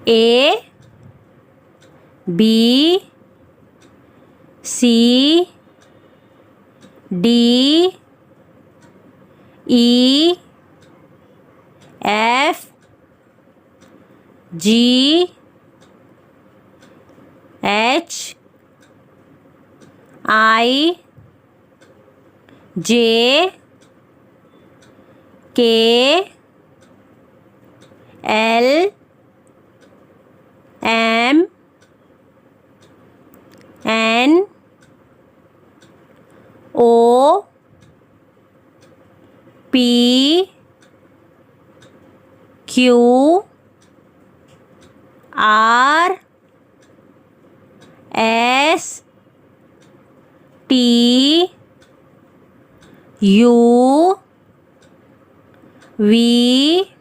A B C D E F G H I J K L M N O P Q R S T U V